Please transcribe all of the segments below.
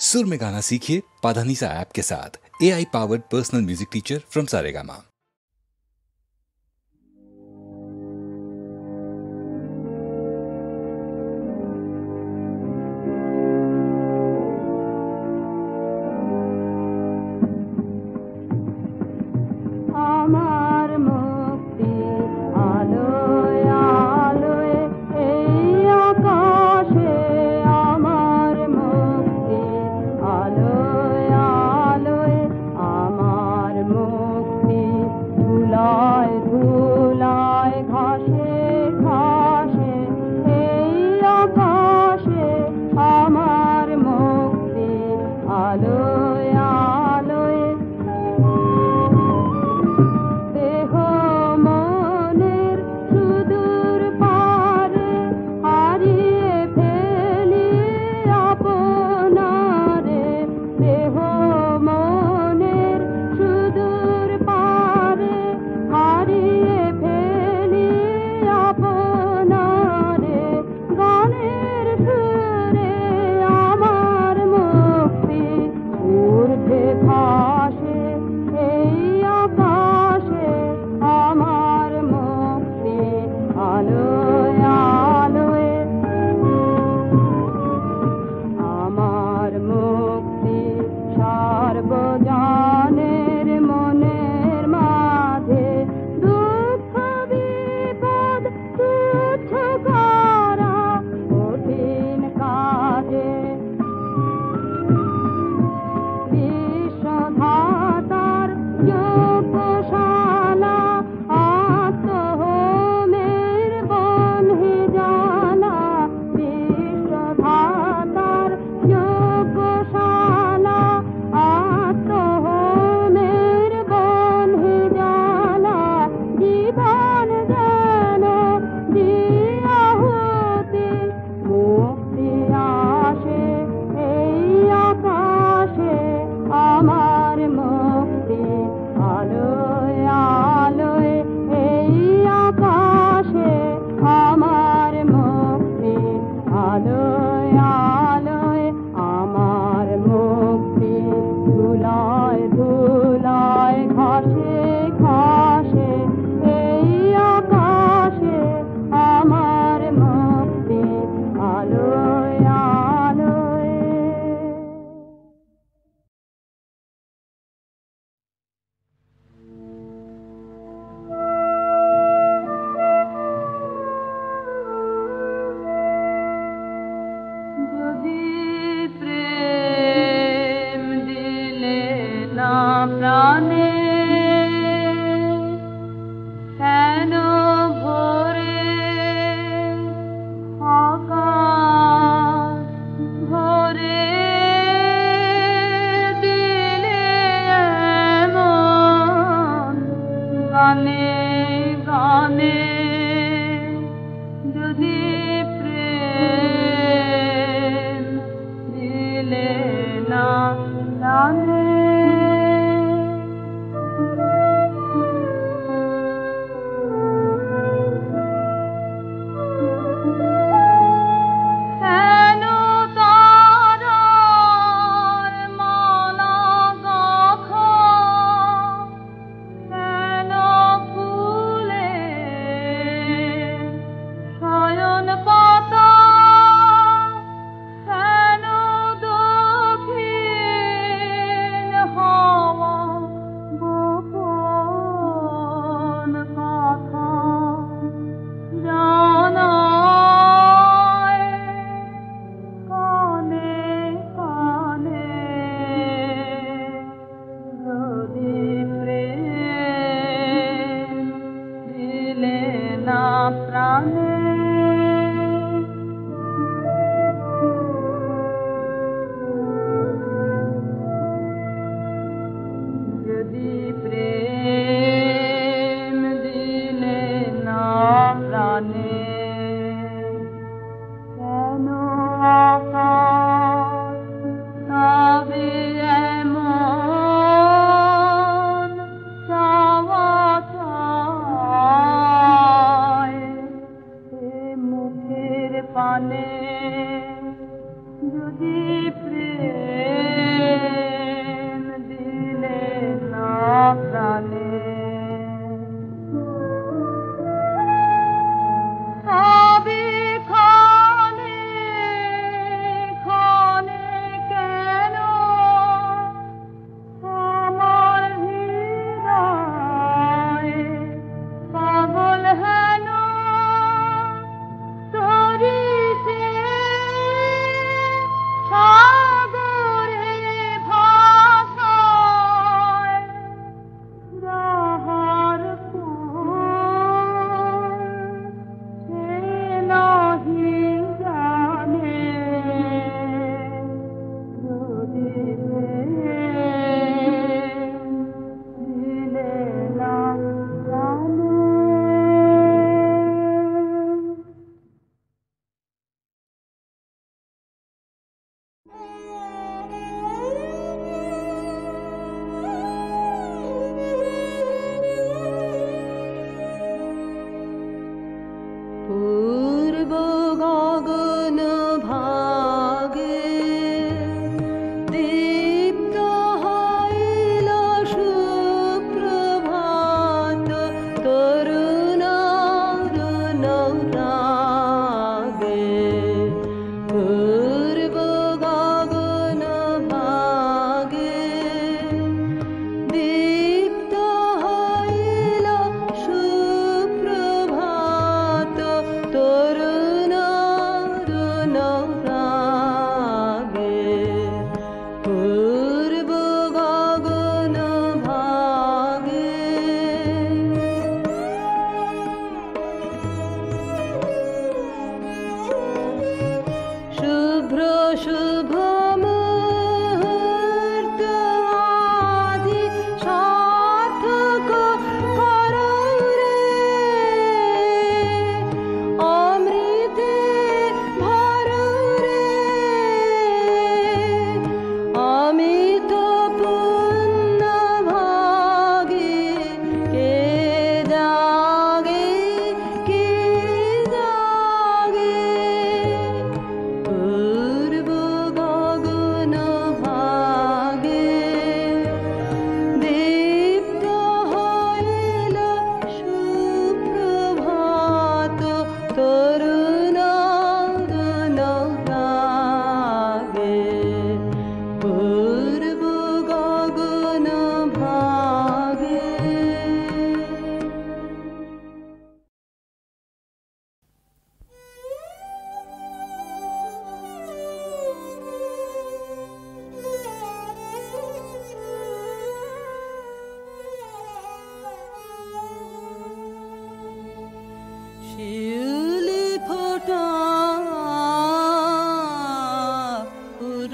सुर में गाना सीखिए पाधानीसा ऐप के साथ। AI powered personal music teacher from Saregama.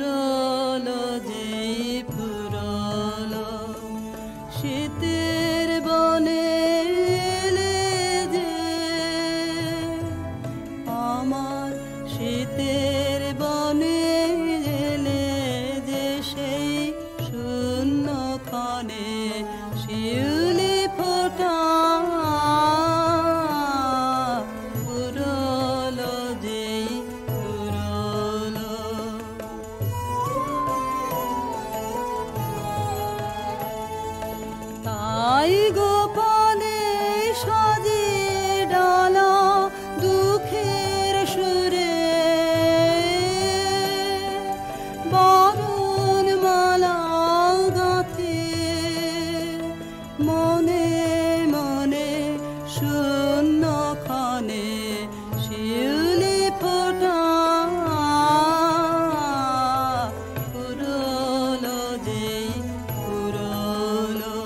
ফুরলো যেই ফুরলো শীতের বনে এলে যে আমার শীতের বনে এলে যে সেই শূন্য ক্ষণে শিউলি ফোটা ফুরলো যেই ফুরলো তাই গোপনে সাজিয়ে ডালা দুঃখের সুরে বরণ মালা গাঁথে মনে মনে শূন্য ক্ষণে শিউলি ফোটা ফুরলো যেই ফুরলো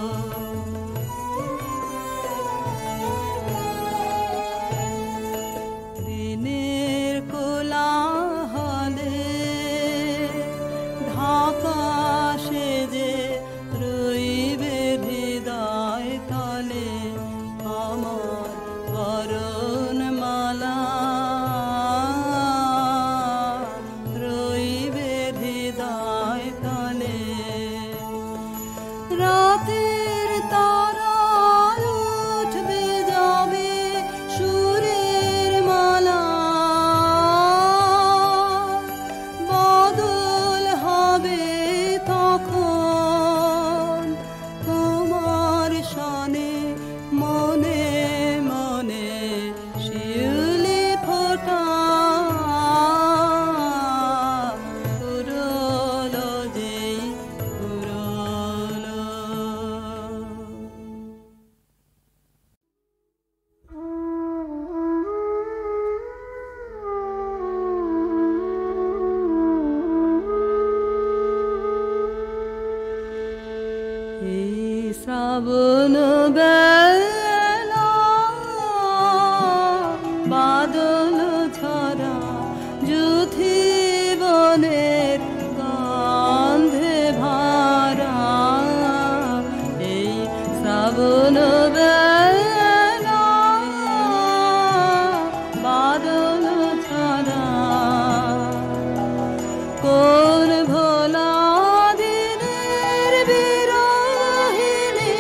দিনের কোলাহলে ঢাকা সেজে রইবে হৃদয় তলে আমার বরণমালা রইবে হৃদয় তলে রাতের তারা উঠবে যাবে সুরের মালা বদল হবে তখন তোমার শানে মনে মনে শিউলি ফোটা ফুরলো যেই ফুরলো এই শ্রাবণ বেলা বাদল ছড়া যুথি বনের গন্ধে ভরা এই শ্রাবণ বেলা বাদল ছড়া কোন ভোলা দিনের বিরহিণী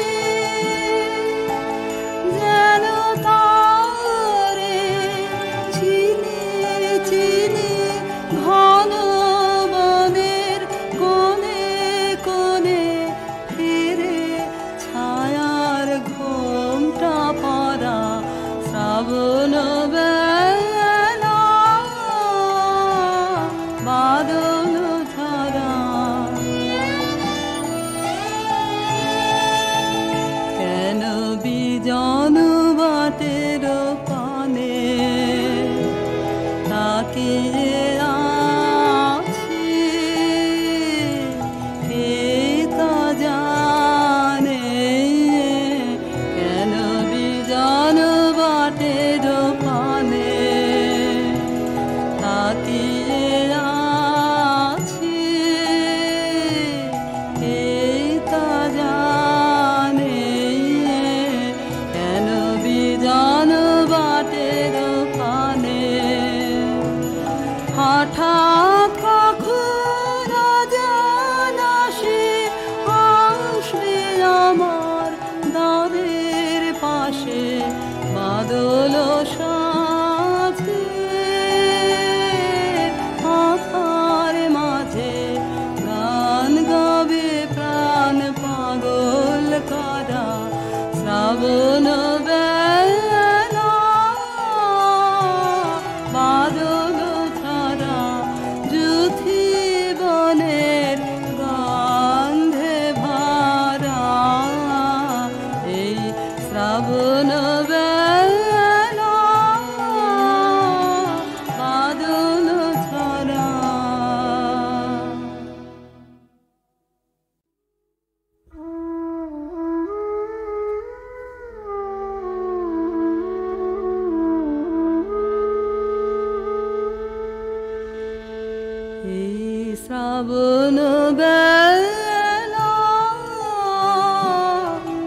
শ্রাবণ বেলা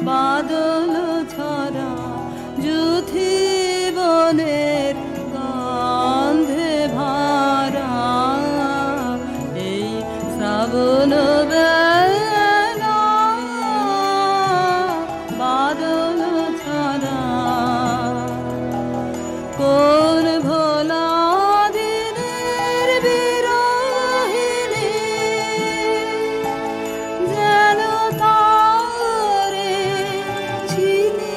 বাদল ঝরা যুথি বনের গন্ধে ভরা এই শ্রাবণ বেলা বাদল ঝরা কোন ভোলা দিনের বিরহিণী যেন তারে চিনি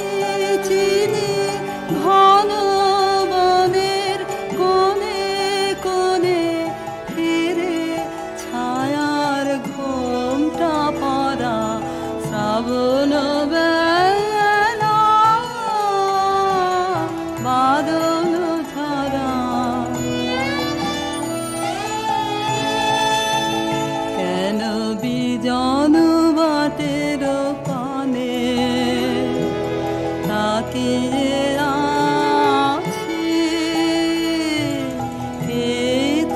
চিনি ঘন বনের কোণে কোণে ফিরে ছায়ার ঘোমটা পরা শ্রাবণ বেলা বাদল ঝরা কেন বিজন বাটের পানে তাকিয়ে আছি কে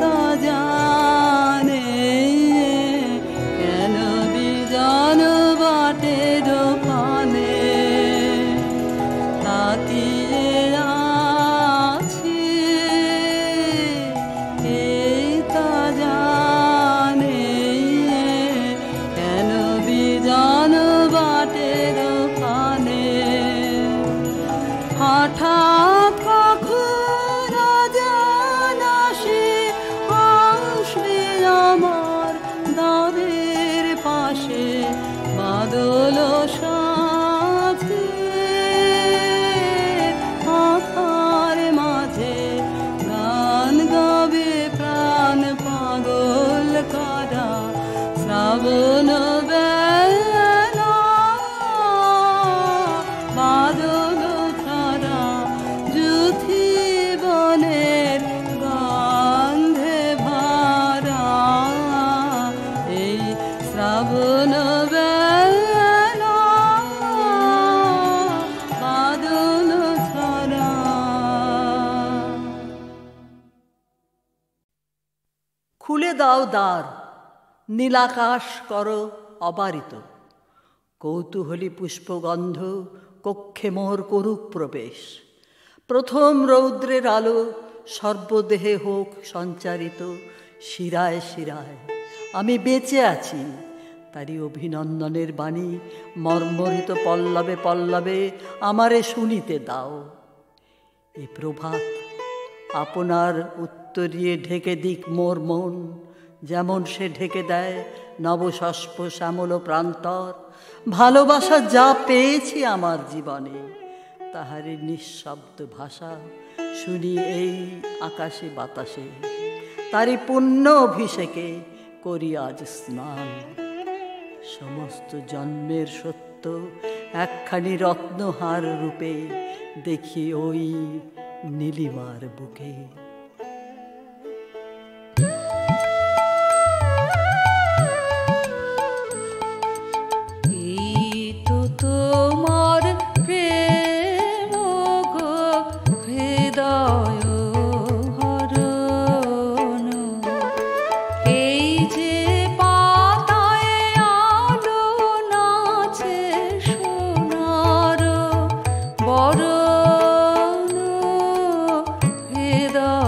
তা জানে কেন বিজন বাটের পানে তাকিয়ে আছি কে তা জানে কেন বিজন বাটের পানে হঠাৎ কখন জানা সে আসবে আমার দ্বারের পাশে বাদল সাথে আধার মাঝে গান গাবে প্রাণ পাগল করা শ্রাবণ বেলা বাদল ঝরা যুথি বনের গন্ধে ভরা এই শ্রাবণ বেলা বাদল ঝরা খুলে দাও দ্বার, নীলাকাশ করো অবারিত, কৌতূহলী পুষ্পগন্ধ কক্ষে মোর করুক প্রবেশ। প্রথম রৌদ্রের আলো সর্বদেহে হোক সঞ্চারিত, শিরায় শিরায় আমি বেঁচে আছি তারই অভিনন্দনের বাণী মর্মরিত পল্লবে পল্লবে আমারে শুনিতে দাও। এ প্রভাত আপনার উত্তরিয়ে ঢেকে দিক মোর মন, যেমন সে ঢেকে দেয় নবশস্প শ্যামল প্রান্তর। ভালোবাসা যা পেয়েছি আমার জীবনে তাহারই নিঃশব্দ ভাষা শুনি এই আকাশে বাতাসে, তারই পুণ্য অভিষেকে করি আজ স্নান। সমস্ত জন্মের সত্য একখানি রত্নহার রূপে দেখি ওই নীলিমার বুকে। তোমার প্রেম গো হৃদয় হরণ, এই যে পাতায় আলো নাচে সোনার বরণ হৃদয়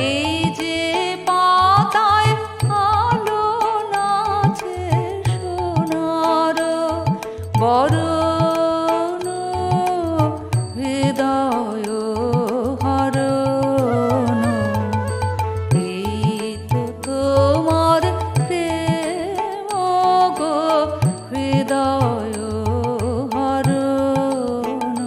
এই যে পাতায় আলো নাচে সোনার বরণ হৃদয় হরণ এই তো তোমার প্রেম গো হৃদয় হরণ।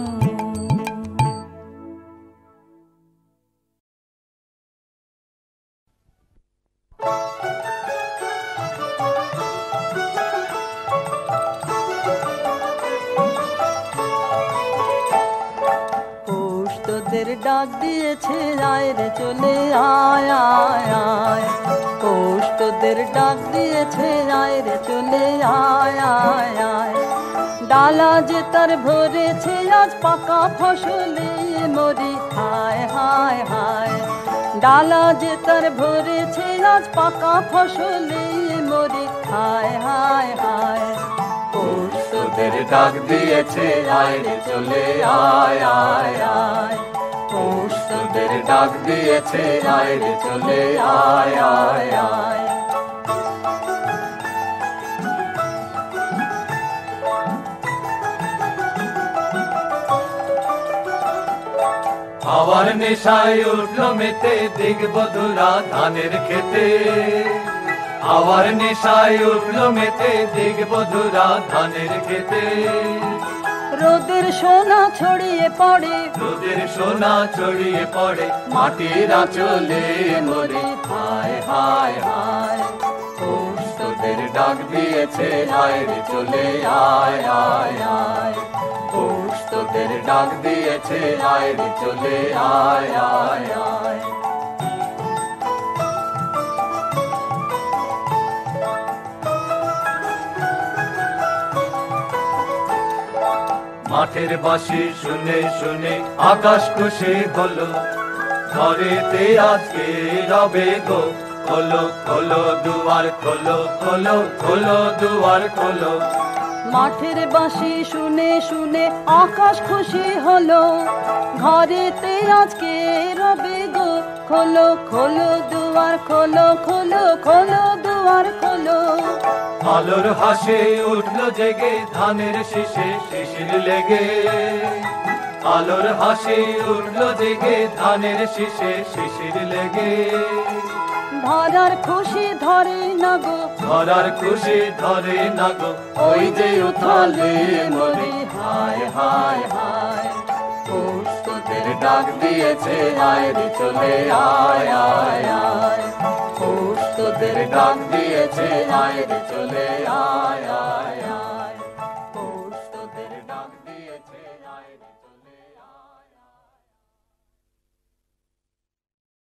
পৌষ তোদের ডাক দিয়েছে আয় রে চলে আয় আয় আয়, পৌষ তোদের ডাক দিয়েছে আয় রে চলে আয় আয় আয়। ডালা যে তার ভরেছে আজ পাকা ফসলে মরি হায় হায় হায়, ডালা যে তার ভরেছে আজ পাকা ফসলে মরি হায় হায় হায়। পৌষ তোদের ডাক দিয়েছে আয় রে চলে আয় আয় আয়, পৌষ তোদের ডাক দিয়েছে আয় রে চলে আয় আয় আয়। হাওয়ার নেশায় উঠলো মেতে দিগবধুরা ধানের খেতে, হাওয়ার নেশায় উঠলো মেতে দিগবধুরা ধানের খেতে। রোদের সোনা ছড়িয়ে পড়ে, রোদের সোনা ছড়িয়ে পড়ে মাটির আঁচলে মরে হায় হায় হায়। পৌষ তোদের ডাক দিয়েছে আয় রে চলে আয় আয় আয়, পৌষ তোদের ডাক দিয়েছে আয় রে চলে আয় আয় আয়। মাঠের বাঁশি শুনে শুনে আকাশ খুশি হলো, ঘরেতে আজকে রবে গো খোলো খোলো দুয়ার খোলো খোলো খোলো দুয়ার খোলো। মাঠের বাঁশি শুনে শুনে আকাশ খুশি হলো, ঘরেতে আজকে রবে গো খোলো খোলো দুয়ার খোলো খোলো খোলো দুয়ার খোলো। আলোর হাসে উঠলো জেগে ধানের শীষে শিশির লেগে, আলোর হাসি উঠলো জেগে ধানের শীষে শিশির লেগে। ধরার খুশি ধরে না গো, ধরার খুশি ধরে না গো ওই যে উথালে মরি হায় হায় হায়। পৌষ তোদের ডাক দিয়েছে আয় রে চলে আয় আয় আয়, পৌষ তোদের ডাক দিয়েছে আয় রে চলে আয় আয়।